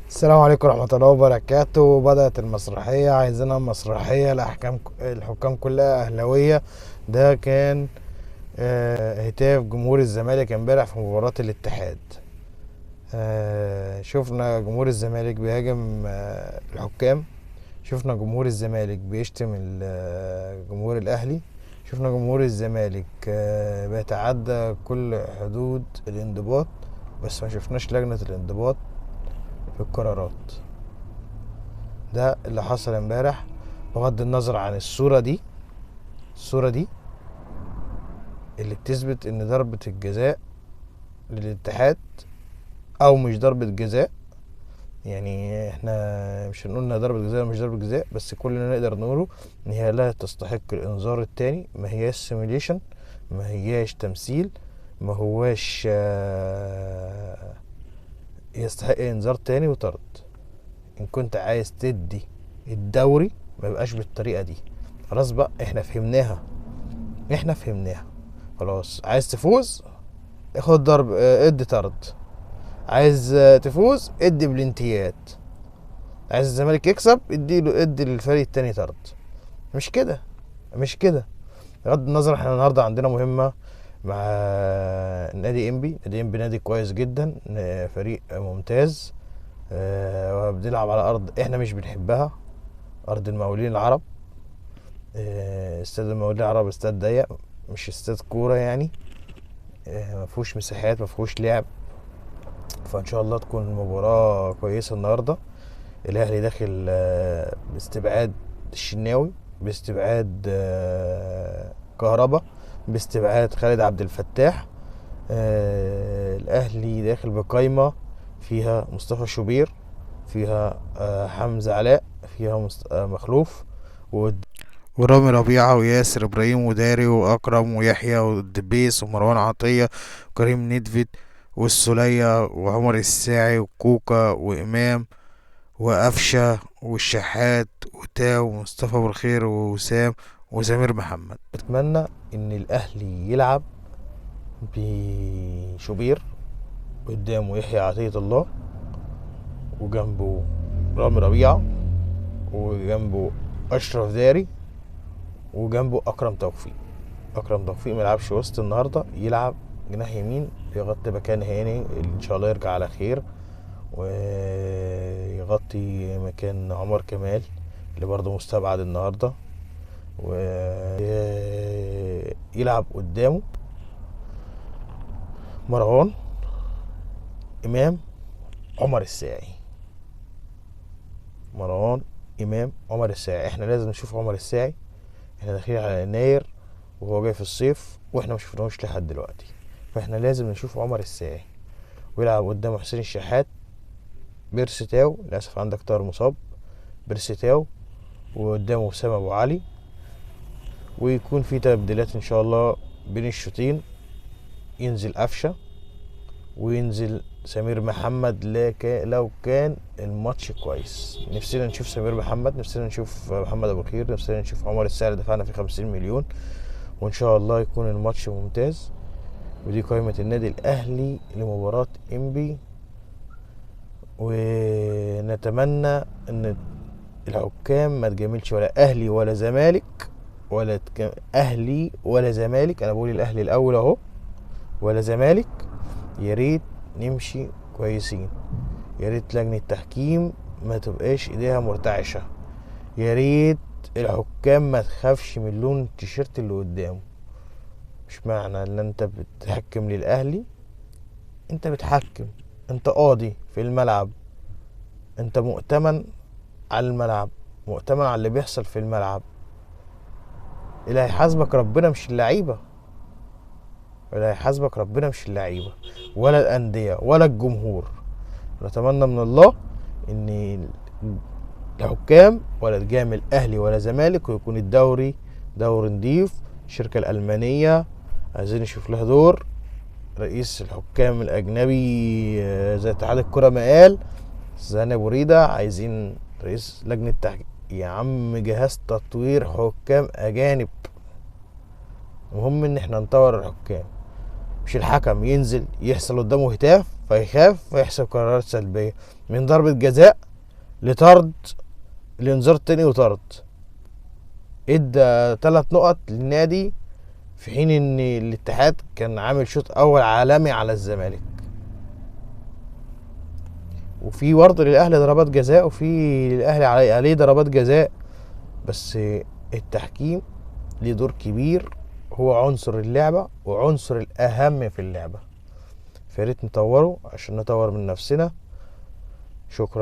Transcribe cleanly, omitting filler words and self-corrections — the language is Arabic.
السلام عليكم ورحمة الله وبركاته. بدأت المسرحية، عايزينها مسرحية الحكام كلها أهلاوية. ده كان هتاف جمهور الزمالك امبارح في مباراة الاتحاد. شفنا جمهور الزمالك بيهاجم الحكام، شفنا جمهور الزمالك بيشتم جمهور الأهلي، شفنا جمهور الزمالك بيتعدى كل حدود الانضباط، بس ما شفناش لجنة الانضباط في القرارات. ده اللي حصل امبارح. بغض النظر عن الصورة دي اللي بتثبت ان ضربة الجزاء للاتحاد او مش ضربة جزاء. يعني احنا مش هنقول انها ضربة جزاء ولا مش ضربة جزاء، بس كل اللي نقدر نقوله ان هي لا تستحق الانذار التاني، ما هياش سيميليشن، ما هياش تمثيل، ما هواش يستحق انذار تاني وطرد. ان كنت عايز تدي الدوري ما يبقاش بالطريقة دي. خلاص بقى، احنا فهمناها خلاص. عايز تفوز اخد ضرب، ادي طرد. عايز تفوز ادي بلنتيات. عايز الزمالك يكسب ادي للفريق التاني طرد. مش كده. بغض النظر، احنا النهارده عندنا مهمة مع نادي انبي نادي كويس جدا، فريق ممتاز. بنلعب على ارض احنا مش بنحبها، ارض المقاولين العرب. استاد المقاولين العرب استاد ضيق، مش استاد كورة يعني. مفهوش مساحات، مفهوش لعب. فان شاء الله تكون المباراة كويسة النهاردة. الاهلي داخل باستبعاد الشناوي، باستبعاد كهربا، باستبعاد خالد عبد الفتاح. الاهلي داخل بقايمة فيها مصطفى شوبير، فيها حمزة علاء، فيها مخلوف ورامي ربيعة وياسر ابراهيم وداري واكرم ويحيى والدبيس ومروان عطية وكريم ندفد والسولية وعمر الساعي وكوكا وامام وقفشة والشحات وتاو ومصطفى بالخير ووسام وسمير محمد. اتمنى ان الاهلي يلعب بشوبير قدامه يحيى عطية الله، وجنبه رامي ربيعة، وجنبه اشرف داري، وجنبه اكرم توفيق ما يلعبش وسط النهارده، يلعب جناح يمين يغطي مكان هاني اللي ان شاء الله يرجع على خير، ويغطي مكان عمر كمال اللي برضه مستبعد النهارده، ويلعب قدامه مروان، امام، عمر الساعي. مروان، امام، عمر الساعي. احنا لازم نشوف عمر الساعي. احنا داخلين على يناير وهو جاي في الصيف واحنا مش شفناهوش لحد دلوقتي، فاحنا لازم نشوف عمر الساعي. ويلعب قدامه حسين الشحات، بيرسي تاو، للاسف عندك طاهر مصاب، بيرسي تاو، وقدامه وسام ابو علي. ويكون في تبديلات ان شاء الله بين الشوطين، ينزل قفشه وينزل سمير محمد لو كان الماتش كويس. نفسنا نشوف سمير محمد، نفسنا نشوف محمد ابو الخير، نفسنا نشوف عمر الساعي اللي دفعنا فيه 50 مليون. وان شاء الله يكون الماتش ممتاز. ودي قائمة النادي الاهلي لمباراة انبي. ونتمنى ان الحكام ما تجاملش ولا اهلي ولا زمالك، اهلي ولا زمالك. انا بقول الاهلي الاول اهو، ولا زمالك. يا ريت نمشي كويسين، يا ريت لجنة التحكيم ما تبقاش ايديها مرتعشة، يا ريت الحكام ما تخافش من لون التيشيرت اللي قدامه. مش معنى ان انت بتحكم للاهلي انت بتحكم، انت قاضي في الملعب، انت مؤتمن على الملعب، مؤتمن على اللي بيحصل في الملعب. اللي هيحاسبك ربنا مش اللعيبة، اللي هيحاسبك ربنا مش اللعيبة ولا الأندية ولا الجمهور. نتمنى من الله ان الحكام ولا تجامل اهلي ولا زمالك، ويكون الدوري دوري نضيف. الشركة الألمانية عايزين يشوف لها دور. رئيس الحكام الأجنبي زي اتحاد الكرة ما قال زاني بوريدا، عايزين رئيس لجنة تحكيم. يا عم جهاز تطوير حكام أجانب. المهم ان احنا نطور الحكام، مش الحكم ينزل يحصل قدامه هتاف فيخاف فيحسب قرارات سلبية، من ضربة جزاء لطرد لانذار تاني وطرد. ادى 3 نقط للنادي، في حين ان الاتحاد كان عامل شوط اول عالمي على الزمالك. وفي برضه للاهلي ضربات جزاء، وفي للاهلي عليه ضربات جزاء، بس التحكيم ليه دور كبير، هو عنصر اللعبة وعنصر الأهم في اللعبة. فياريت نطوره عشان نطور من نفسنا. شكرا.